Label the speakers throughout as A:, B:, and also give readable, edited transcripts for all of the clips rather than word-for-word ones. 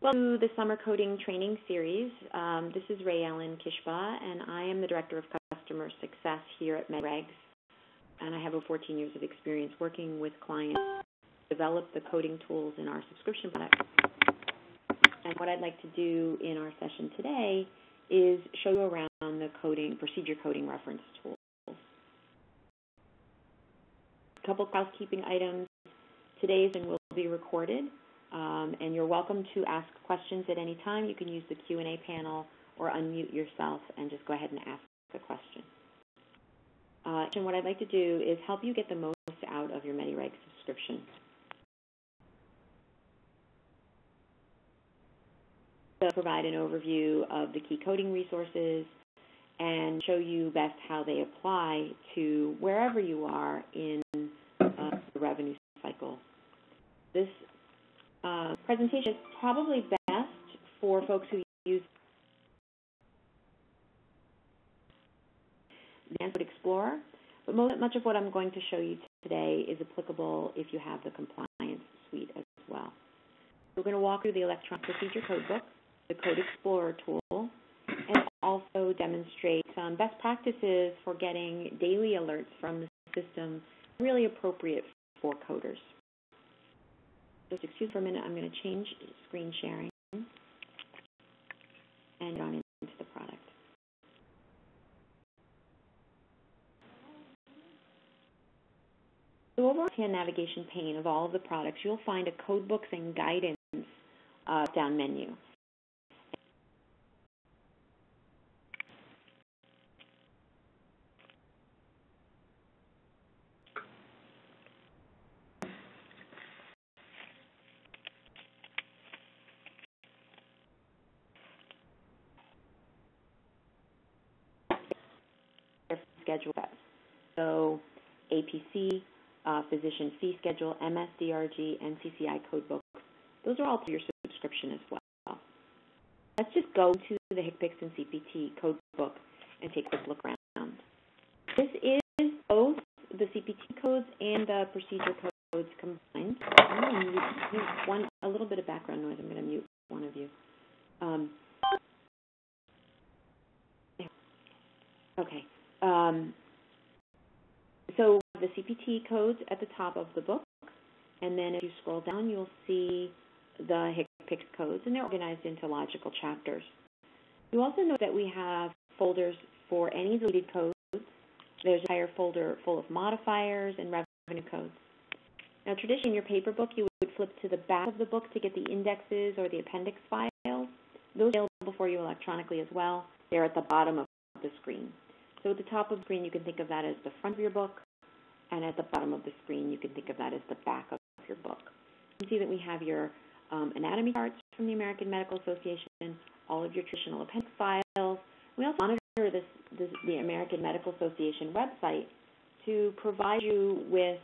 A: Welcome to the Summer Coding Training Series. This is Ray Ellen Kishba, and I am the Director of Customer Success here at MedRegs. And I have over 14 years of experience working with clients to develop the coding tools in our subscription product. And what I'd like to do in our session today is show you around the procedure coding reference tools. A couple housekeeping items. Today's session will be recorded. And you're welcome to ask questions at any time. You can use the Q&A panel or unmute yourself and just go ahead and ask the question. And what I'd like to do is help you get the most out of your MediReg subscription. So provide an overview of the key coding resources and show you best how they apply to wherever you are in the revenue cycle. This presentation is probably best for folks who use Advanced Code Explorer, but much of what I'm going to show you today is applicable if you have the compliance suite as well. We're going to walk through the Electronic Procedure Code Book, the Code Explorer tool, and also demonstrate some best practices for getting daily alerts from the system really appropriate for coders. Just excuse me for a minute, I'm going to change screen sharing and on into the product. So over the navigation pane of all of the products, you'll find a code books and guidance down menu. Schedule. So APC, Physician Fee Schedule, MSDRG, and CCI Code Books. Those are all for your subscription as well. Let's just go to the HCPCS and CPT Code Book and take a quick look around. This is both the CPT codes and the procedure codes combined. I'm going to mute a little bit of background noise. I'm going to mute one of you. Okay. So the CPT codes at the top of the book, and then if you scroll down, you'll see the HCPCS codes, and they're organized into logical chapters. You also note that we have folders for any deleted codes. There's a entire folder full of modifiers and revenue codes. Now, traditionally in your paper book, you would flip to the back of the book to get the indexes or the appendix files. Those are available for you electronically as well. They're at the bottom of the screen. So at the top of the screen, you can think of that as the front of your book, and at the bottom of the screen, you can think of that as the back of your book. You can see that we have your anatomy charts from the American Medical Association, all of your traditional appendix files. We also monitor the American Medical Association website to provide you with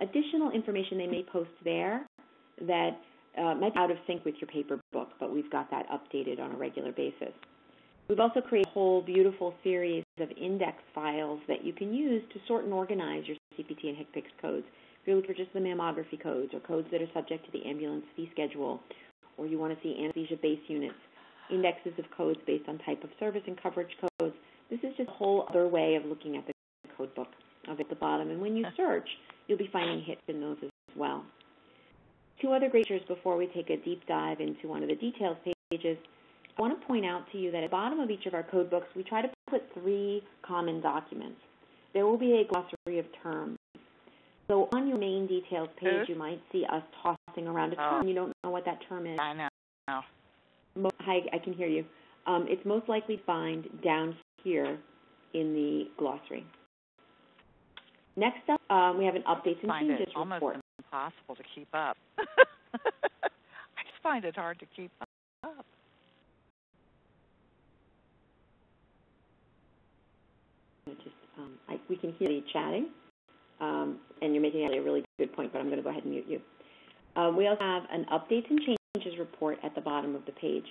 A: additional information they may post there that might be out of sync with your paper book, but we've got that updated on a regular basis. We've also created a whole beautiful series of index files that you can use to sort and organize your CPT and HCPCS codes. If you're looking for just the mammography codes or codes that are subject to the ambulance fee schedule, or you want to see anesthesia base units, indexes of codes based on type of service and coverage codes, this is just a whole other way of looking at the code book at the bottom. And when you search, you'll be finding hits in those as well. Two other great features before we take a deep dive into one of the details pages. I want to point out to you that at the bottom of each of our code books, we try to put 3 common documents. There will be a glossary of terms. So on your main details page, you might see us tossing around a term. You don't know what that term is.
B: I know.
A: Hi, I can hear you. It's most likely to find down here in the glossary. Next up, we have an updates and changes report.
B: It's almost impossible to keep up. I just find it hard to keep up.
A: We can hear you chatting, and you're making a really good point, but I'm going to go ahead and mute you. We also have an updates and changes report at the bottom of the page.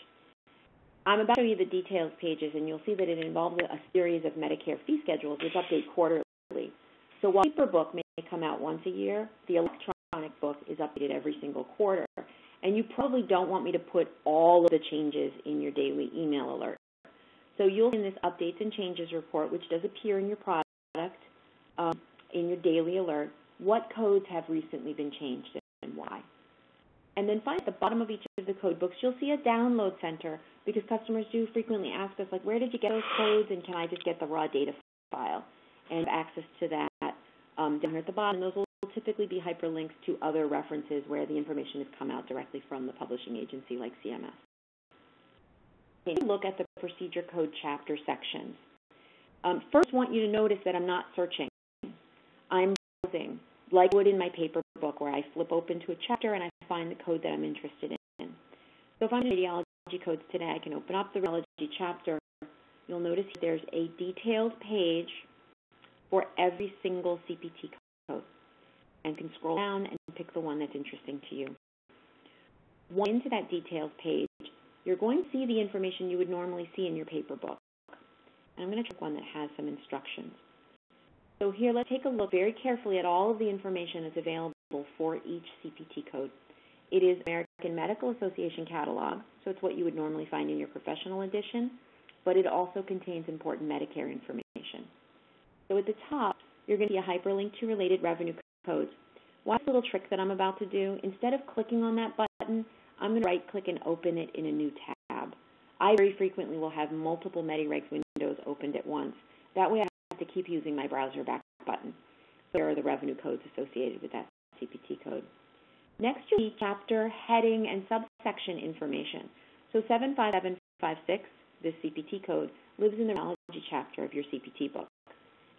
A: I'm about to show you the details pages, and you'll see that it involves a series of Medicare fee schedules which update quarterly. So while the paper book may come out once a year, the electronic book is updated every single quarter. And you probably don't want me to put all of the changes in your daily email alert. So you'll see in this updates and changes report, which does appear in your product, in your daily alert, what codes have recently been changed and why. And then finally, at the bottom of each of the code books, you'll see a download center, because customers do frequently ask us, like, where did you get those codes, and can I just get the raw data file? And access to that down here at the bottom. Those will typically be hyperlinks to other references where the information has come out directly from the publishing agency like CMS. Okay, look at the procedure code chapter sections. First, I want you to notice that I'm not searching. I'm browsing, like I would in my paper book, where I flip open to a chapter and I find the code that I'm interested in. So if I'm in radiology codes today, I can open up the radiology chapter. You'll notice there's a detailed page for every single CPT code, and can scroll down and pick the one that's interesting to you. Once into that detailed page, you're going to see the information you would normally see in your paper book. And I'm going to check one that has some instructions. So here, let's take a look very carefully at all of the information that's available for each CPT code. It is American Medical Association catalog, so it's what you would normally find in your professional edition, but it also contains important Medicare information. So at the top, you're going to see a hyperlink to related revenue codes. Watch the little trick that I'm about to do. Instead of clicking on that button, I'm going to right-click and open it in a new tab. I very frequently will have multiple MediRegs windows opened at once. That way I have to keep using my browser back button. So there are the revenue codes associated with that CPT code. Next, you'll see chapter, heading, and subsection information. So 75756, this CPT code, lives in the radiology chapter of your CPT book.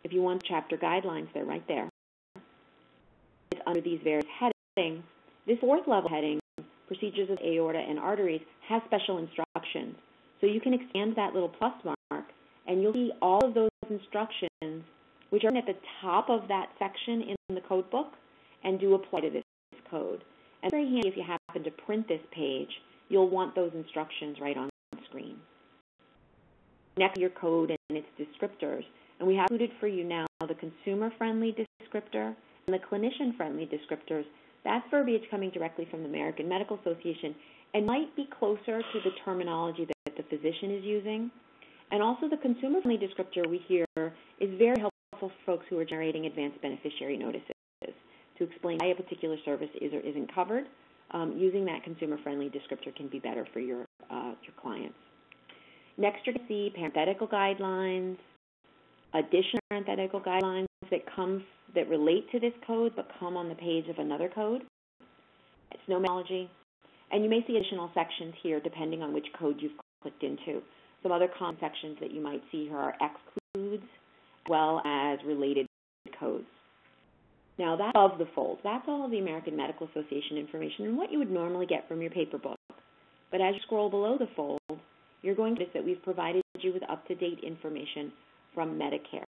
A: If you want chapter guidelines, they're right there. It's under these various headings. This fourth level heading, procedures of aorta and arteries, has special instructions. So you can expand that little plus mark, and you'll see all of those instructions, which are at the top of that section in the code book, and do apply to this code. And it's very handy if you happen to print this page, you'll want those instructions right on screen. Next, your code and its descriptors. And we have included for you now the consumer-friendly descriptor and the clinician-friendly descriptors. That's verbiage coming directly from the American Medical Association and might be closer to the terminology that the physician is using. And also the consumer-friendly descriptor we hear is very helpful for folks who are generating advanced beneficiary notices to explain why a particular service is or isn't covered. Using that consumer-friendly descriptor can be better for your clients. Next, you're going to see parenthetical guidelines, additional parenthetical guidelines that relate to this code but come on the page of another code. It's no methodology. And you may see additional sections here depending on which code you've clicked into. Some other common sections that you might see here are excludes as well as related codes. Now that's above the fold. That's all of the American Medical Association information and what you would normally get from your paper book. But as you scroll below the fold, you're going to notice that we've provided you with up-to-date information from Medicare.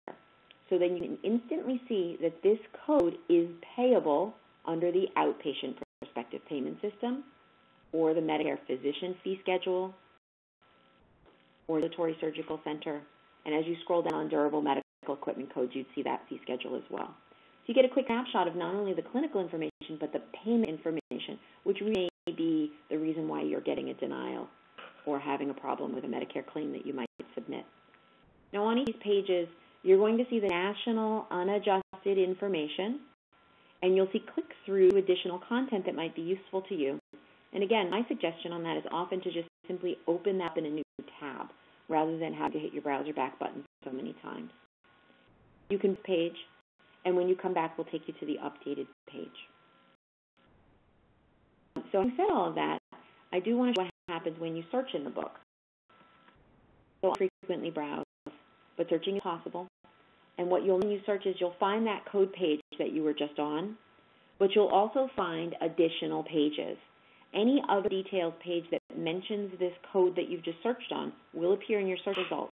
A: So then you can instantly see that this code is payable under the outpatient prospective payment system or the Medicare physician fee schedule or the ambulatory surgical center. And as you scroll down on durable medical equipment codes, you'd see that fee schedule as well. So you get a quick snapshot of not only the clinical information but the payment information, which may be the reason why you're getting a denial or having a problem with a Medicare claim that you might submit. Now on each of these pages, you're going to see the national unadjusted information, and you'll see click through additional content that might be useful to you. And again, my suggestion on that is often to just simply open that up in a new tab rather than have to hit your browser back button so many times. You can page, and when you come back, we'll take you to the updated page. So having said all of that, I do want to show what happens when you search in the book. So I frequently browse, but searching is possible. And what you'll, when you search is you'll find that code page that you were just on, but you'll also find additional pages. Any other detailed page that mentions this code that you've just searched on will appear in your search results.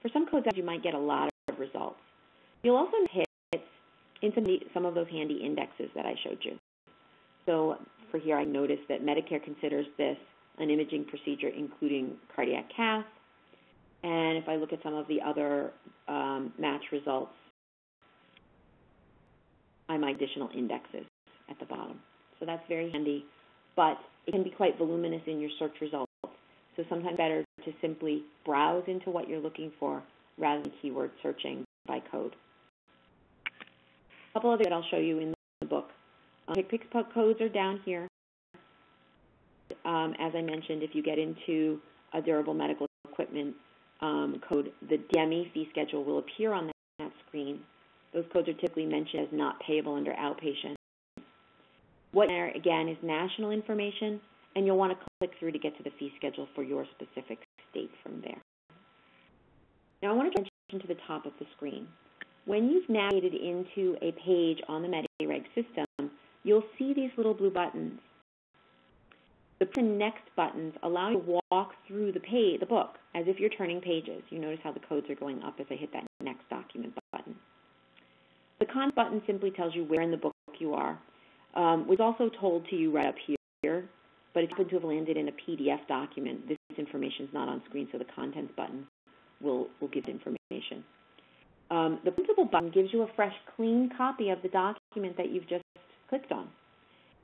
A: For some codes, you might get a lot of results. You'll also hit in some of those handy indexes that I showed you. So for here, I noticed that Medicare considers this an imaging procedure including cardiac cath. And if I look at some of the other match results, I might additional indexes at the bottom. So that's very handy but it can be quite voluminous in your search results. So sometimes better to simply browse into what you're looking for rather than keyword searching by code. A couple others that I'll show you in the book. HCPCS codes are down here. As I mentioned, if you get into a durable medical equipment code, the DME fee schedule will appear on that screen. Those codes are typically mentioned as not payable under outpatient. What there, again, is national information, and you'll want to click through to get to the fee schedule for your specific state from there. Now, I want to mention to the top of the screen. When you've navigated into a page on the MediReg system, you'll see these little blue buttons. The next buttons allow you to walk through the book as if you're turning pages. You notice how the codes are going up as I hit that next document button. The content button simply tells you where in the book you are. Was also told to you right up here, but if you happen to have landed in a PDF document, this information is not on screen, so the contents button will give information. The printable button gives you a fresh, clean copy of the document that you've just clicked on.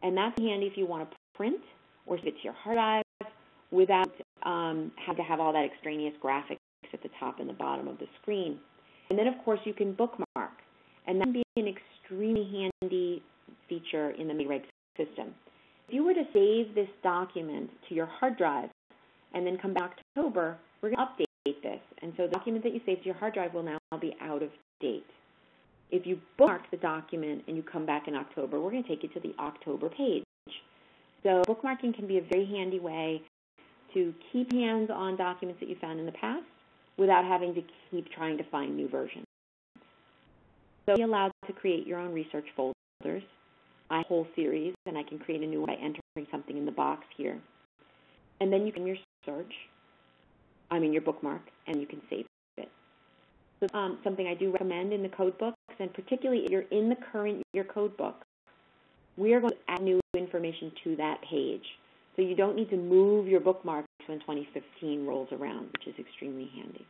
A: And that's handy if you want to print or if it's your hard drive without having to have all that extraneous graphics at the top and the bottom of the screen. And then, of course, you can bookmark. And that can be an extremely handy feature in the MediReg system. If you were to save this document to your hard drive and then come back to October, we're going to update this. And so the document that you saved to your hard drive will now be out of date. If you bookmark the document and you come back in October, we're going to take you to the October page. So bookmarking can be a very handy way to keep hands on documents that you found in the past without having to keep trying to find new versions. So you're allowed to create your own research folders. I have a whole series, and I can create a new one by entering something in the box here. And then you can your bookmark, and you can save it. So something I do recommend in the code books, and particularly if you're in the current year code book, we are going to add new information to that page. So you don't need to move your bookmarks when 2015 rolls around, which is extremely handy.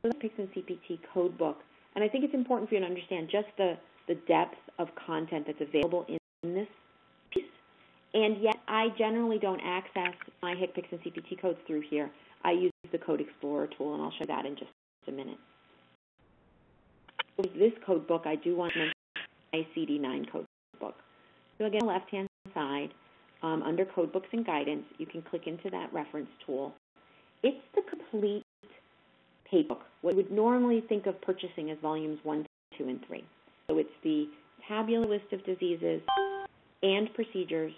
A: So that's HCPCS and CPT Code Book. And I think it's important for you to understand just the depth of content that's available in this piece. And yet, I generally don't access my HCPCS and CPT codes through here. I use the Code Explorer tool, and I'll show that in just a minute. With this code book, I do want to mention my CD9 code book. So again, on the left-hand side, under Code Books and Guidance, you can click into that reference tool. It's the complete page book, what you would normally think of purchasing as volumes 1, 2, and 3. So it's the tabular list of diseases and procedures,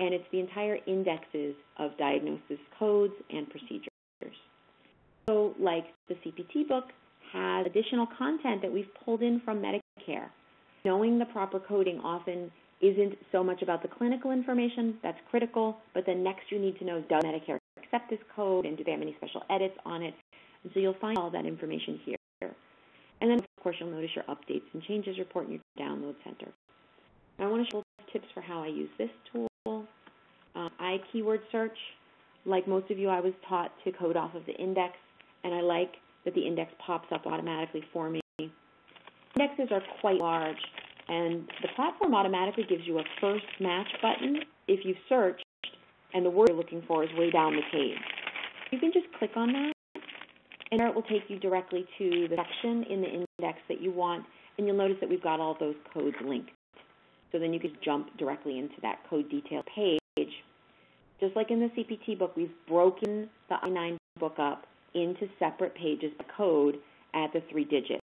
A: and it's the entire indexes of diagnosis codes and procedures. So like the CPT book has additional content that we've pulled in from Medicare. Knowing the proper coding often isn't so much about the clinical information, that's critical, but then next you need to know, does Medicare accept this code, and do they have any special edits on it? And so you'll find all that information here. And then, of course, you'll notice your updates and changes report in your download center. Now, I want to show tips for how I use this tool. I keyword search. Like most of you, I was taught to code off of the index, and I like that the index pops up automatically for me. Indexes are quite large, and the platform automatically gives you a first match button if you've searched and the word you're looking for is way down the page. You can just click on that, and there it will take you directly to the section in the index that you want, and you'll notice that we've got all those codes linked. So then you can jump directly into that code detail page. Just like in the CPT book, we've broken the I-9 book up into separate pages by code at the 3 digits.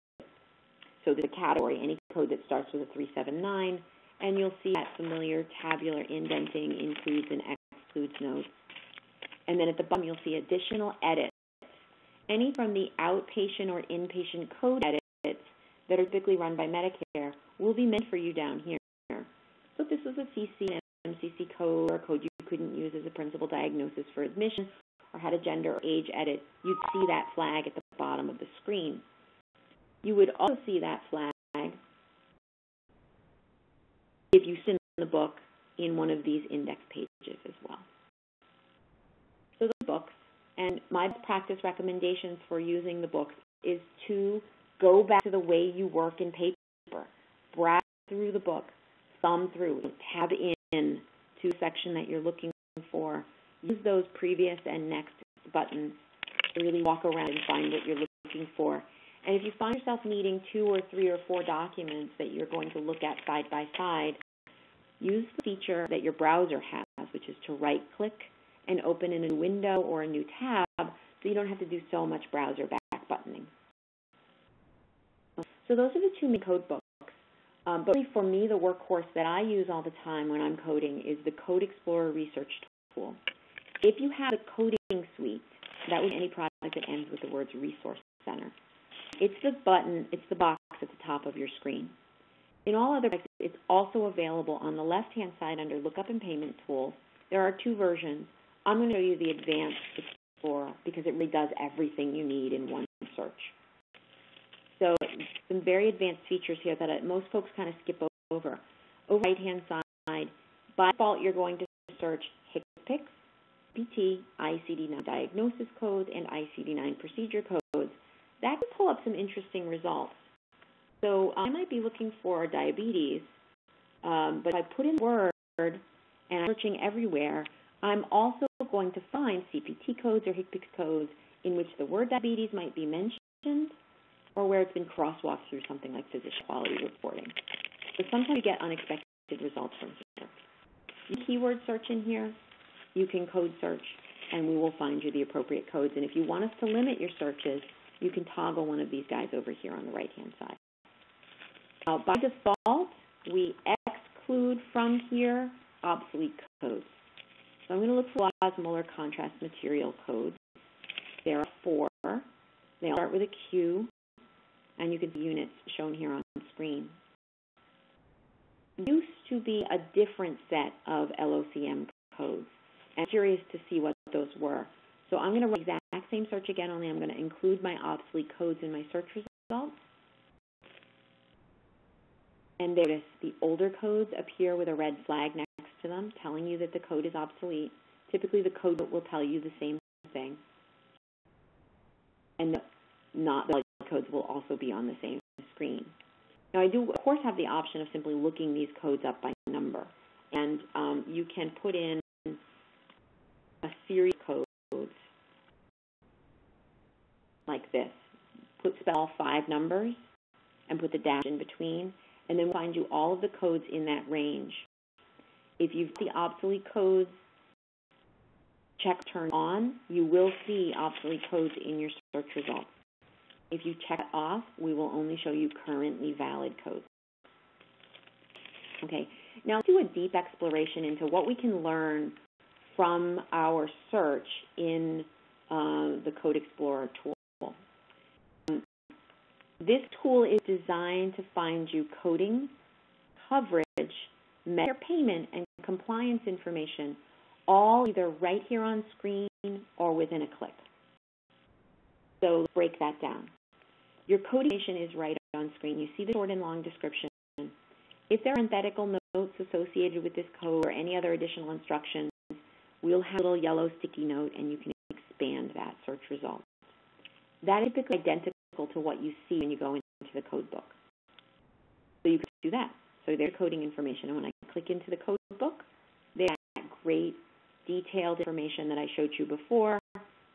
A: So there's a category, any code that starts with a 379, and you'll see that familiar tabular indenting, includes and excludes notes. And then at the bottom, you'll see additional edits. Any from the outpatient or inpatient code edits that are typically run by Medicare will be meant for you down here. So if this was a CC, MCC code, or a code you couldn't use as a principal diagnosis for admission, or had a gender or age edit, you'd see that flag at the bottom of the screen. You would also see that flag if you send the book in one of these index pages as well. So the books, and my practice recommendations for using the books is to go back to the way you work in paper. Browse through the book, thumb through, tab in to the section that you're looking for, use those previous and next buttons to really walk around and find what you're looking for. And if you find yourself needing 2 or 3 or 4 documents that you're going to look at side by side, use the feature that your browser has, which is to right-click and open in a new window or a new tab, so you don't have to do so much browser back buttoning. So those are the 2 main code books. But really for me, the workhorse that I use all the time when I'm coding is the Code Explorer Research Tool. If you have a coding suite, that would be any product that ends with the words Resource Center. It's the button, it's the box at the top of your screen. In all other products, it's also available on the left-hand side under Lookup and Payment Tools. There are 2 versions. I'm going to show you the Advanced Explorer because it really does everything you need in one search. So some very advanced features here that most folks kind of skip over. Over the right-hand side, by default, you're going to search HCPCS, CPT, ICD-9 diagnosis codes, and ICD-9 procedure codes. That can pull up some interesting results. So I might be looking for diabetes, but if I put in the word and I'm searching everywhere, I'm also going to find CPT codes or HCPCS codes in which the word diabetes might be mentioned or where it's been crosswalked through something like physician quality reporting. So sometimes you get unexpected results from here. You keyword search in here, you can code search, and we will find you the appropriate codes. And if you want us to limit your searches, you can toggle one of these guys over here on the right-hand side. Now, by default, we exclude from here obsolete codes. So I'm going to look for osmolar contrast material codes. There are 4. They all start with a Q, and you can see units shown here on screen. There used to be a different set of LOCM codes. I'm curious to see what those were. So I'm going to run the exact same search again, only I'm going to include my obsolete codes in my search results. And notice the older codes appear with a red flag next to them, telling you that the code is obsolete. Typically, the code will tell you the same thing. And not the codes will also be on the same screen. Now, I do, of course, have the option of simply looking these codes up by number. And you can put in a series of codes like this. Spell all 5 numbers and put the dash in between, and then we'll find you all of the codes in that range. If you've got the obsolete codes check turned on, you will see obsolete codes in your search results. If you check it off, we will only show you currently valid codes. Okay, now let's do a deep exploration into what we can learn from our search in the Code Explorer tool. This tool is designed to find you coding, coverage, Medicare payment, and compliance information, all either right here on screen or within a click. So let's break that down. Your code information is right on screen. You see the short and long description. If there are parenthetical notes associated with this code or any other additional instructions, we'll have a little yellow sticky note and you can expand that search result. That is typically identical to what you see when you go into the code book. So you can do that. So there's coding information, and when I click into the code book, there's that great detailed information that I showed you before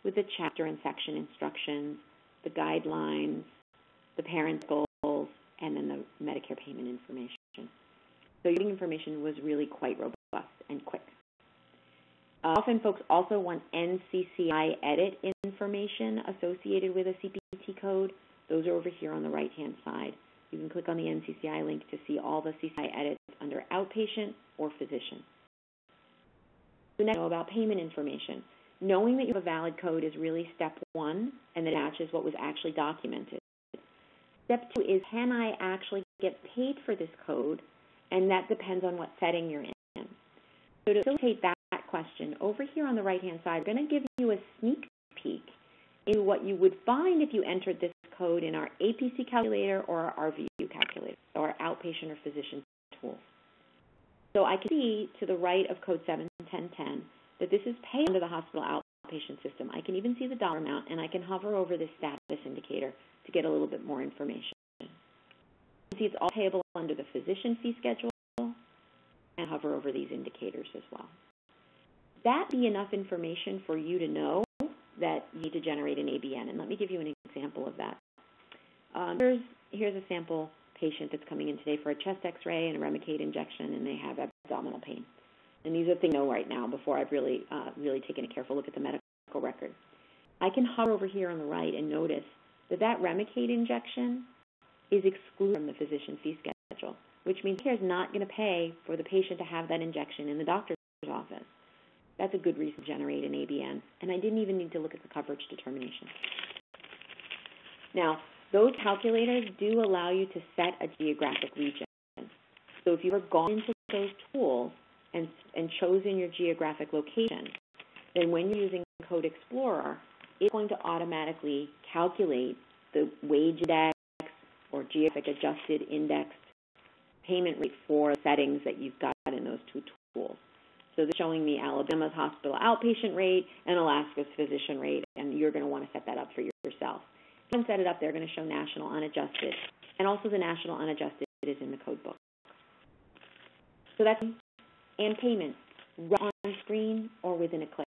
A: with the chapter and section instructions, the guidelines, the parent goals, and then the Medicare payment information. So your information was really quite robust and quick. Often folks also want NCCI edit information associated with a CPT code. Those are over here on the right-hand side. You can click on the NCCI link to see all the CCI edits under outpatient or physician. So next, know about payment information. Knowing that you have a valid code is really step 1, and that matches what was actually documented. Step 2 is, can I actually get paid for this code? And that depends on what setting you're in. So to facilitate that question, over here on the right-hand side, we're going to give you a sneak peek into what you would find if you entered this code in our APC calculator or our RVU calculator, or our outpatient or physician tools. So I can see to the right of code 71010 that this is paid under the hospital outpatient system. I can even see the dollar amount, and I can hover over this status indicator to get a little bit more information. You can see it's all payable under the physician fee schedule, and hover over these indicators as well. That be enough information for you to know that you need to generate an ABN. And let me give you an example of that. Here's a sample patient that's coming in today for a chest x-ray and a Remicade injection, and they have abdominal pain. And these are things I know right now before I've really taken a careful look at the medical record. I can hover over here on the right and notice that Remicade injection is excluded from the physician fee schedule, which means care is not going to pay for the patient to have that injection in the doctor's office. That's a good reason to generate an ABN, and I didn't even need to look at the coverage determination. Now, those calculators do allow you to set a geographic region. So if you were gone into those tools and chosen your geographic location, then when you're using Code Explorer, it's going to automatically calculate the wage index or geographic adjusted indexed payment rate for settings that you've got in those two tools. So they're showing me Alabama's hospital outpatient rate and Alaska's physician rate, and you're going to want to set that up for yourself. When set it up, they're going to show national unadjusted, and also the national unadjusted is in the code book. So that's and payment right on screen or within a click.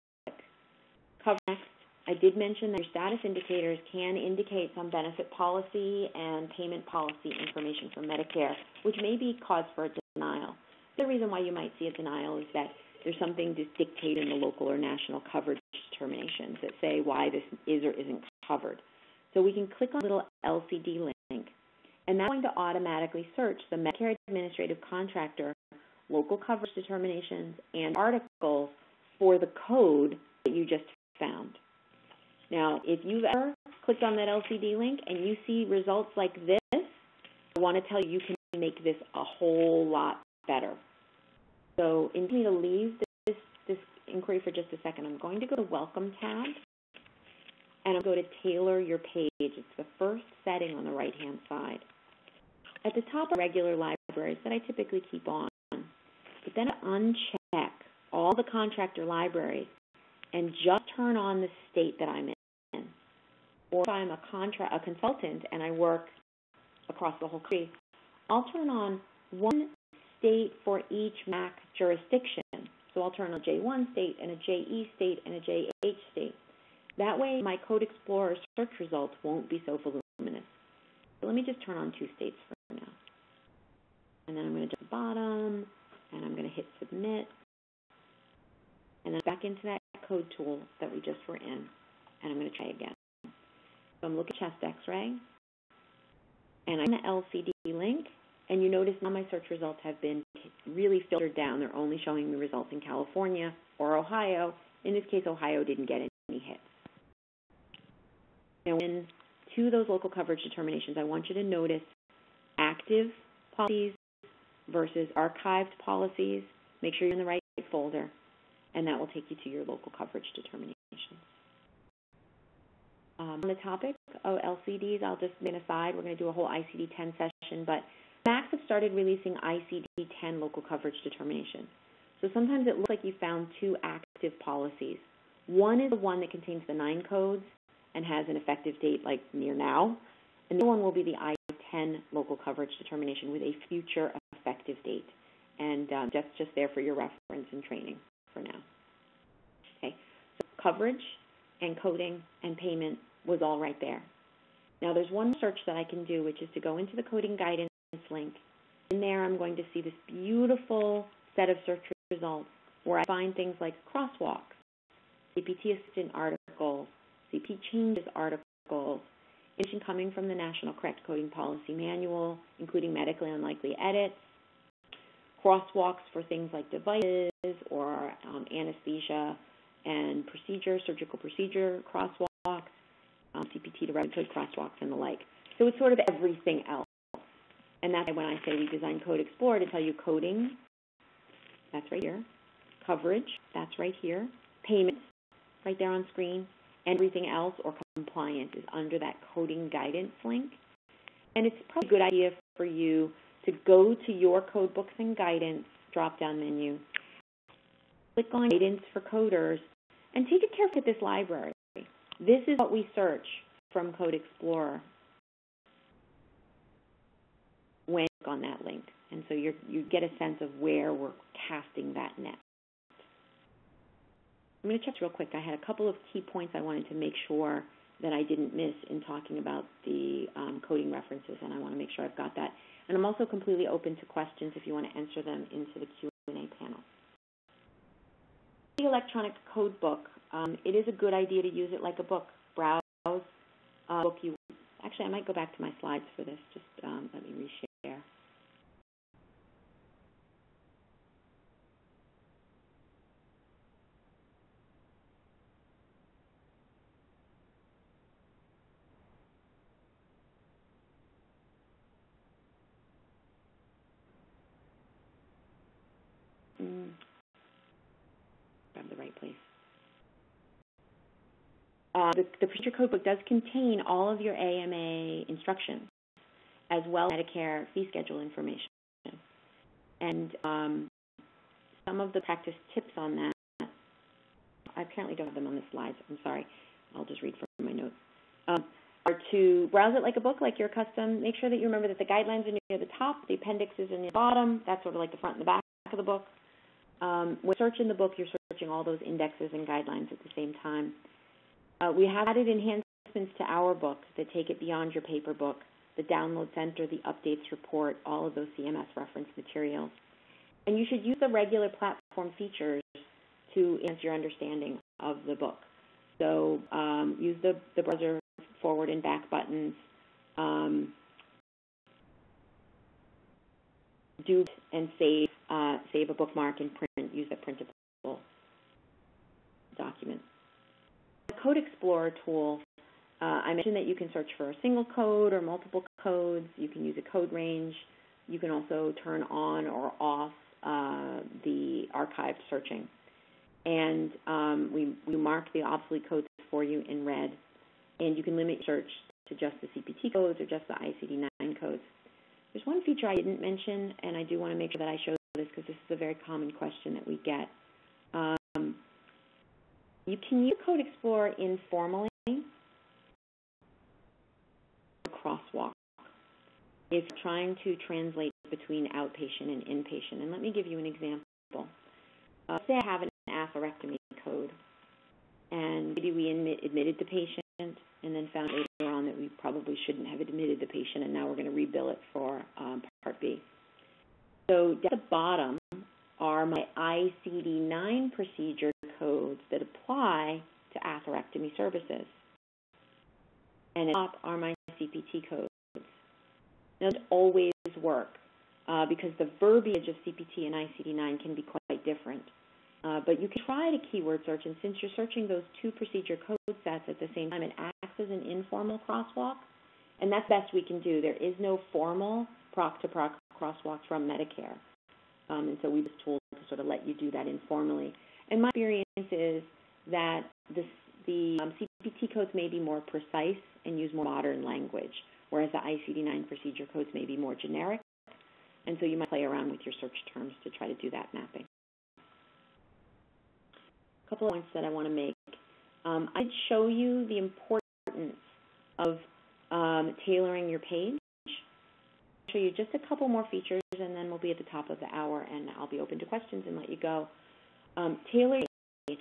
A: Cover next. I did mention that your status indicators can indicate some benefit policy and payment policy information from Medicare, which may be cause for a denial. The reason why you might see a denial is that there's something to dictate in the local or national coverage determinations that say why this is or isn't covered. So we can click on the little LCD link, and that's going to automatically search the Medicare Administrative Contractor local coverage determinations and articles for the code that you just found. Now, if you've ever clicked on that LCD link and you see results like this, I want to tell you can make this a whole lot better. So in order to leave this inquiry for just a second, I'm going to go to Welcome tab, and I'll go to Tailor Your Page. It's the first setting on the right-hand side. At the top are regular libraries that I typically keep on, but then I uncheck all the contractor libraries and just turn on the state that I'm in. Or if I'm a consultant and I work across the whole country, I'll turn on one state for each MAC jurisdiction. So I'll turn on a J1 state and a JE state and a JH state. That way my Code Explorer search results won't be so voluminous. So let me just turn on 2 states for now. And then I'm going to jump to the bottom, and I'm going to hit Submit. And then back into that code tool that we just were in, and I'm going to try again. So I'm looking at chest x-ray, and I'm in the LCD link, and you notice now my search results have been really filtered down. They're only showing me results in California or Ohio. In this case, Ohio didn't get any hits. Now, to those local coverage determinations, I want you to notice active policies versus archived policies. Make sure you're in the right folder, and that will take you to your local coverage determinations. On the topic of LCDs, I'll just make an aside. We're going to do a whole ICD-10 session, but MACs have started releasing ICD-10 local coverage determinations. So sometimes it looks like you found 2 active policies. One is the one that contains the 9 codes and has an effective date like near now, and the other one will be the I-10 local coverage determination with a future effective date. And that's just there for your reference and training for now. Okay, so coverage and coding and payment was all right there. Now there's one search that I can do, which is to go into the coding guidance link. In there I'm going to see this beautiful set of search results where I find things like crosswalks, CPT assistant articles, CP changes articles, information coming from the National Correct Coding Policy Manual, including medically unlikely edits, crosswalks for things like devices or anesthesia and procedure, surgical procedure crosswalks, CPT to regulatory crosswalks and the like. So it's sort of everything else. And that's when I say we design Code Explorer to tell you coding, that's right here, coverage, that's right here, payments, right there on screen, and everything else or compliance is under that coding guidance link. And it's probably a good idea for you to go to your code books and guidance drop-down menu, click on guidance for coders, and take a careful look at this library. This is what we search from Code Explorer when you click on that link. And so you get a sense of where we're casting that net. I'm going to check real quick. I had a couple of key points I wanted to make sure that I didn't miss in talking about the coding references, and I want to make sure I've got that. And I'm also completely open to questions if you want to answer them into the Q&A panel. The electronic code book, it is a good idea to use it like a book. Browse book you. Actually, I might go back to my slides for this. Just let me reshare. Grab the right place. The procedure code book does contain all of your AMA instructions, as well as Medicare fee schedule information. And some of the practice tips on that, I apparently don't have them on the slides. I'm sorry. I'll just read from my notes. Are to browse it like a book, like you're accustomed. Make sure that you remember that the guidelines are near the top, the appendix is near the bottom. That's sort of like the front and the back of the book. When searching the book, you're searching all those indexes and guidelines at the same time. We have added enhancements to our book that take it beyond your paper book, the download center, the updates report, all of those CMS reference materials. And you should use the regular platform features to enhance your understanding of the book. So use the browser forward and back buttons, do and save a bookmark and print, use a printable document. The Code Explorer tool, I mentioned that you can search for a single code or multiple codes. You can use a code range. You can also turn on or off the archived searching. And we mark the obsolete codes for you in red. And you can limit your search to just the CPT codes or just the ICD-9 codes. There's one feature I didn't mention, and I do want to make sure that I show this because this is a very common question that we get. You can use Code Explorer informally, crosswalk, if you're trying to translate between outpatient and inpatient. And let me give you an example. Say I have an atherectomy code, and maybe we admitted the patient and then found later on that we probably shouldn't have admitted the patient, and now we're going to rebill it for Part B. So down at the bottom are my ICD-9 procedure codes that apply to atherectomy services. And at the top are my CPT codes. Now, it always work because the verbiage of CPT and ICD-9 can be quite different. But you can try to keyword search, and since you're searching those two procedure code sets at the same time, it acts as an informal crosswalk, and that's the best we can do. There is no formal proc-to-proc crosswalk from Medicare, and so we use this tool to sort of let you do that informally. And my experience is that the CPT codes may be more precise and use more modern language, whereas the ICD-9 procedure codes may be more generic, and so you might play around with your search terms to try to do that mapping. A couple of points that I want to make. I'd show you the importance of tailoring your page. I'll show you just a couple more features, and then we'll be at the top of the hour, and I'll be open to questions and let you go. Tailor your page.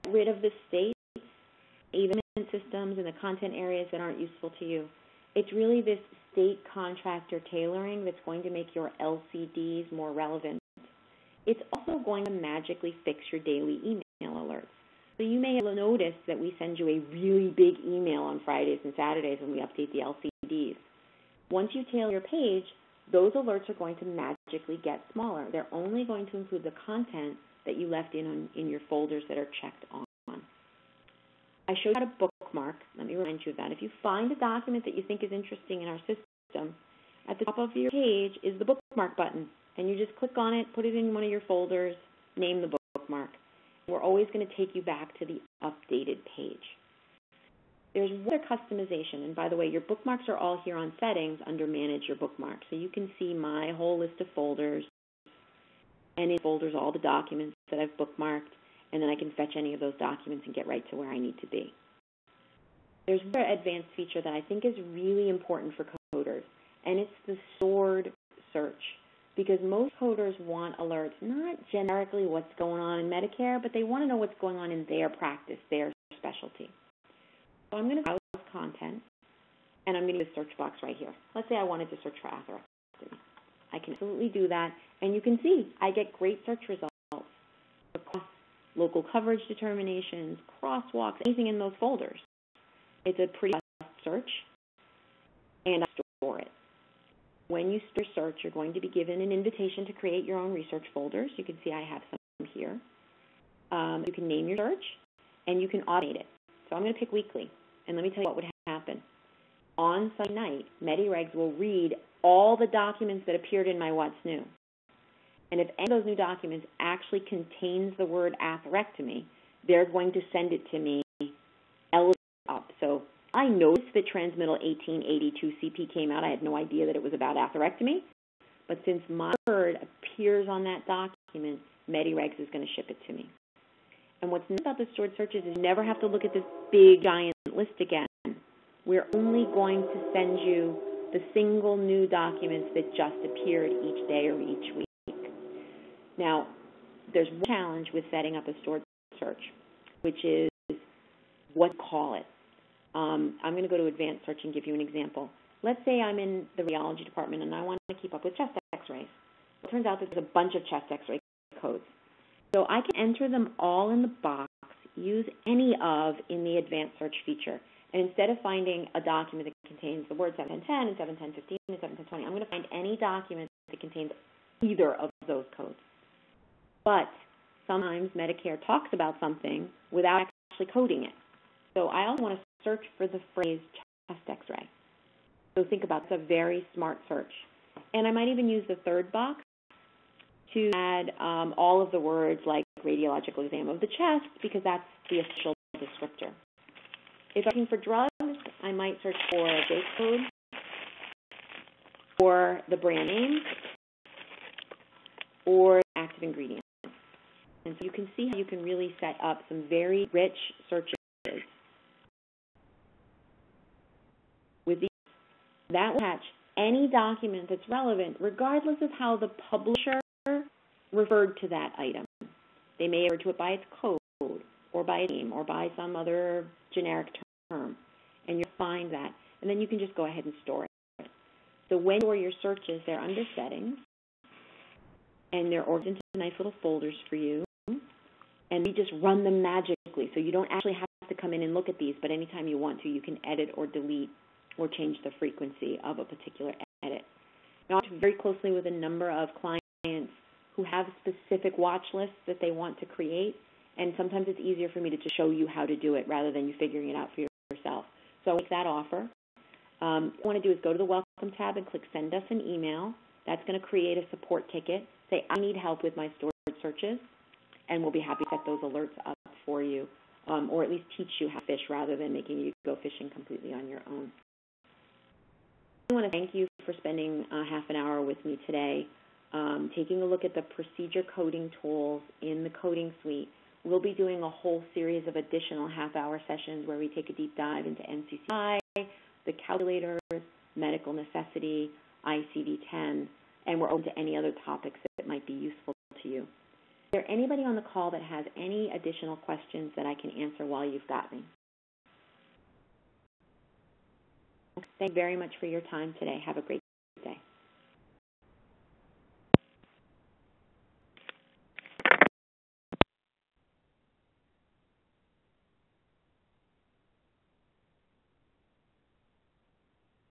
A: Get rid of the states, even systems, and the content areas that aren't useful to you. It's really this state contractor tailoring that's going to make your LCDs more relevant. It's also going to magically fix your daily email alerts. So you may have noticed that we send you a really big email on Fridays and Saturdays when we update the LCDs. Once you tailor your page, those alerts are going to magically get smaller. They're only going to include the content that you left in your folders that are checked on. I showed you how to bookmark. Let me remind you of that. If you find a document that you think is interesting in our system, at the top of your page is the bookmark button. And you just click on it, put it in one of your folders, name the bookmark. We're always going to take you back to the updated page. There's other customization. And by the way, your bookmarks are all here on Settings under Manage Your Bookmarks. So you can see my whole list of folders. And in folders, all the documents that I've bookmarked. And then I can fetch any of those documents and get right to where I need to be. There's another advanced feature that I think is really important for coders. And it's the stored search. because most coders want alerts, not generically what's going on in Medicare, but they want to know what's going on in their practice, their specialty. So I'm going to browse content, and I'm going to use the search box right here. Let's say I wanted to search for atherectomy. I can absolutely do that, and you can see I get great search results across local coverage determinations, crosswalks, anything in those folders. It's a pretty fast search, and I store it. When you store search, you're going to be given an invitation to create your own research folders. You can see I have some here. You can name your search, and you can automate it. So I'm going to pick weekly, and let me tell you what would happen. On Sunday night, MediRegs will read all the documents that appeared in my What's New. And if any of those new documents actually contains the word atherectomy, they're going to send it to me eligible up. So I noticed that Transmittal 1882 CP came out. I had no idea that it was about atherectomy. But since my word appears on that document, MediRegs is going to ship it to me. And what's nice about the stored searches is you never have to look at this big, giant list again. We're only going to send you the single new documents that just appeared each day or each week. Now, there's one challenge with setting up a stored search, which is what to call it. I'm going to go to advanced search and give you an example. Let's say I'm in the radiology department and I want to keep up with chest x-rays. It turns out that there's a bunch of chest x-ray codes. So I can enter them all in the box, use any of in the advanced search feature. And instead of finding a document that contains the word 71010 and 71015 and 71020, I'm going to find any document that contains either of those codes. But sometimes Medicare talks about something without actually coding it. So I also want to search for the phrase chest x-ray. So think about it. It's a very smart search. And I might even use the third box to add all of the words like radiological exam of the chest, because that's the official descriptor. If I'm looking for drugs, I might search for a J code or the brand name or active ingredient. And so you can see how you can really set up some very rich searches. With these, that will catch any document that's relevant, regardless of how the publisher referred to that item. They may refer to it by its code or by its name or by some other generic term, and you'll find that. And then you can just go ahead and store it. So when you store your searches, they're under settings, and they're organized into nice little folders for you, and we just run them magically. So you don't actually have to come in and look at these, but anytime you want to, you can edit or delete or change the frequency of a particular edit. Now, I work very closely with a number of clients who have specific watch lists that they want to create, and sometimes it's easier for me to just show you how to do it rather than you figuring it out for yourself. So I make that offer. What you want to do is go to the Welcome tab and click Send Us an Email. That's going to create a support ticket. Say, I need help with my stored searches, and we'll be happy to set those alerts up for you, or at least teach you how to fish rather than making you go fishing completely on your own. I want to thank you for spending half an hour with me today, taking a look at the procedure coding tools in the coding suite. We'll be doing a whole series of additional half-hour sessions where we take a deep dive into NCCI, the calculators, medical necessity, ICD-10, and we're open to any other topics that might be useful to you. Is there anybody on the call that has any additional questions that I can answer while you've got me? Thank you very much for your time today. Have a great day.